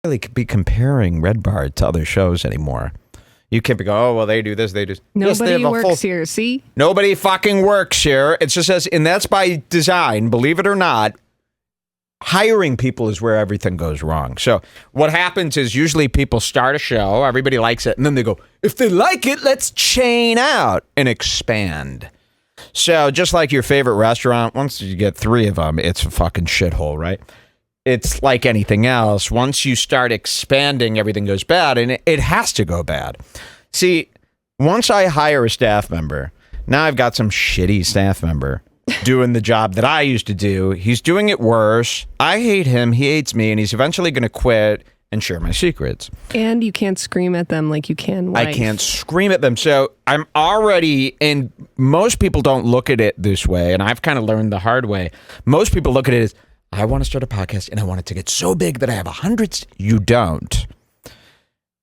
really be comparing Red Bar to other shows anymore. You can't be going, oh, well, they do this, they do. Nobody works here, see? Nobody fucking works here. It just says, and that's by design, believe it or not. Hiring people is where everything goes wrong. So what happens is usually people start a show, everybody likes it, and then they go, if they like it, let's chain out and expand. So just like your favorite restaurant, once you get 3 of them, it's a fucking shithole, right? It's like anything else. Once you start expanding, everything goes bad, and it has to go bad. See, once I hire a staff member, now I've got some shitty staff member doing the job that I used to do. He's doing it worse. I hate him. He hates me, and he's eventually going to quit and share my secrets. And you can't scream at them like you can wife. I can't scream at them. So I'm already, and most people don't look at it this way, and I've kind of learned the hard way. Most people look at it as, I want to start a podcast and I want it to get so big that I have hundreds. You don't.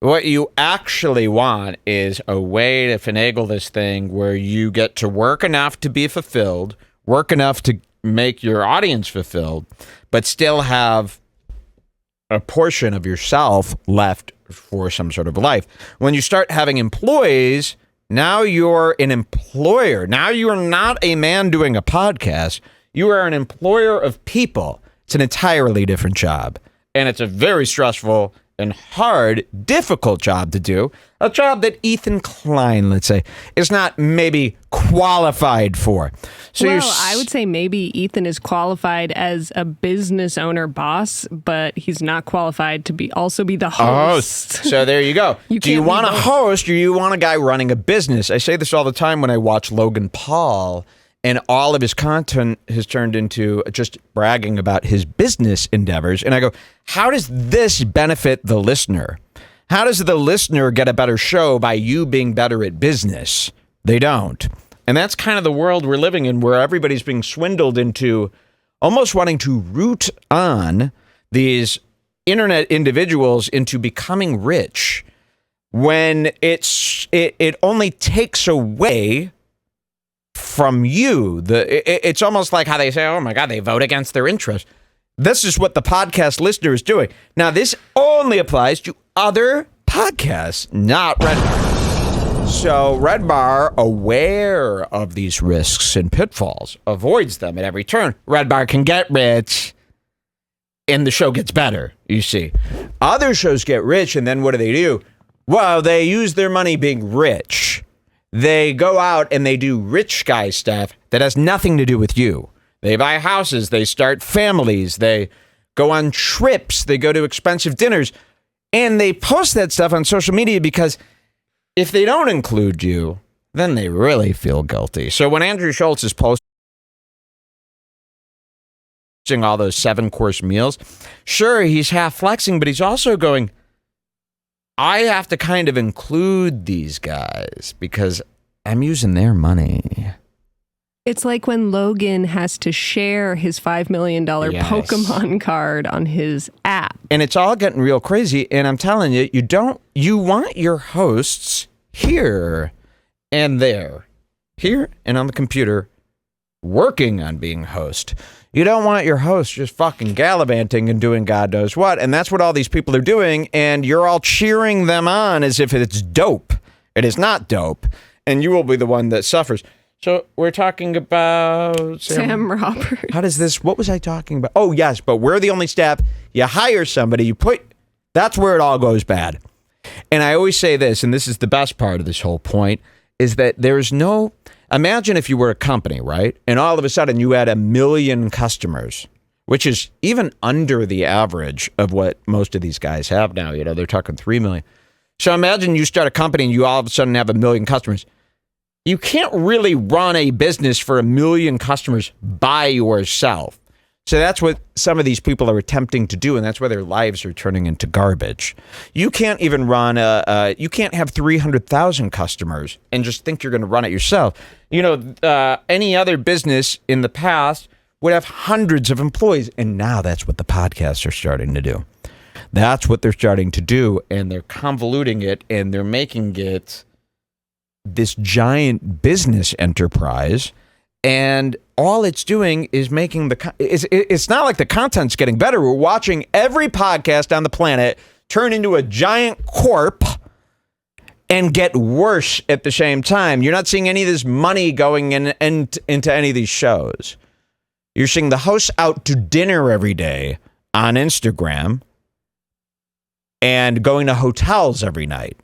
What you actually want is a way to finagle this thing where you get to work enough to be fulfilled, work enough to make your audience fulfilled, but still have a portion of yourself left for some sort of life. When you start having employees, now you're an employer. Now you are not a man doing a podcast. You are an employer of people. It's an entirely different job. And it's a very stressful and hard, difficult job to do. A job that Ethan Klein, let's say, is not maybe qualified for. So well, I would say maybe Ethan is qualified as a business owner boss, but he's not qualified to also be the host. So there you go. Do you want a host or you want a guy running a business? I say this all the time when I watch Logan Paul, and all of his content has turned into just bragging about his business endeavors. And I go, how does this benefit the listener? How does the listener get a better show by you being better at business? They don't. And that's kind of the world we're living in, where everybody's being swindled into almost wanting to root on these internet individuals into becoming rich when it only takes away from you. It's almost like how they say, oh my God, they vote against their interest. This is what the podcast listener is doing. Now, this only applies to other podcasts, not Red Bar. So Red Bar, aware of these risks and pitfalls, avoids them at every turn. Red Bar can get rich and the show gets better, you see. Other shows get rich, and then what do? Well, they use their money being rich. They go out and they do rich guy stuff that has nothing to do with you. They buy houses, they start families, they go on trips, they go to expensive dinners, and they post that stuff on social media because if they don't include you, then they really feel guilty. So when Andrew Schulz is posting all those 7-course meals, sure, he's half flexing, but he's also going, I have to kind of include these guys because I'm using their money. It's like when Logan has to share his $5 million Pokemon card on his app. And it's all getting real crazy. And I'm telling you, you want your hosts here and there, here and on the computer, working on being host. You don't want your host just fucking gallivanting and doing God knows what. And that's what all these people are doing. And you're all cheering them on as if it's dope. It is not dope. And you will be the one that suffers. So we're talking about Sam Roberts. How does this, what was I talking about? Oh, yes, but we're the only step. You hire somebody, that's where it all goes bad. And I always say this, and this is the best part of this whole point, is that imagine if you were a company, right? And all of a sudden you had 1 million customers, which is even under the average of what most of these guys have now. They're talking 3 million. So imagine you start a company and you all of a sudden have 1 million customers. You can't really run a business for 1 million customers by yourself. So that's what some of these people are attempting to do, and that's why their lives are turning into garbage. You can't even you can't have 300,000 customers and just think you're going to run it yourself. Any other business in the past would have hundreds of employees, and now that's what the podcasts are starting to do. That's what they're starting to do, and they're convoluting it, and they're making it this giant business enterprise, and all it's doing is making it's not like the content's getting better. We're watching every podcast on the planet turn into a giant corp and get worse at the same time. You're not seeing any of this money going into any of these shows. You're seeing the hosts out to dinner every day on Instagram and going to hotels every night.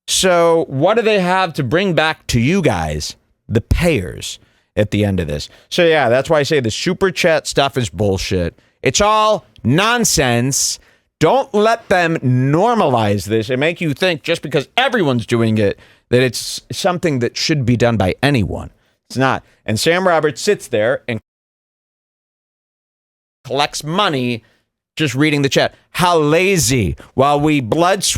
So what do they have to bring back to you guys, the payers, at the end of this? So yeah, that's why I say the super chat stuff is bullshit. It's all nonsense. Don't let them normalize this and make you think just because everyone's doing it that it's something that should be done by anyone. It's not. And Sam Roberts sits there and collects money just reading the chat. How lazy. While we blood sweat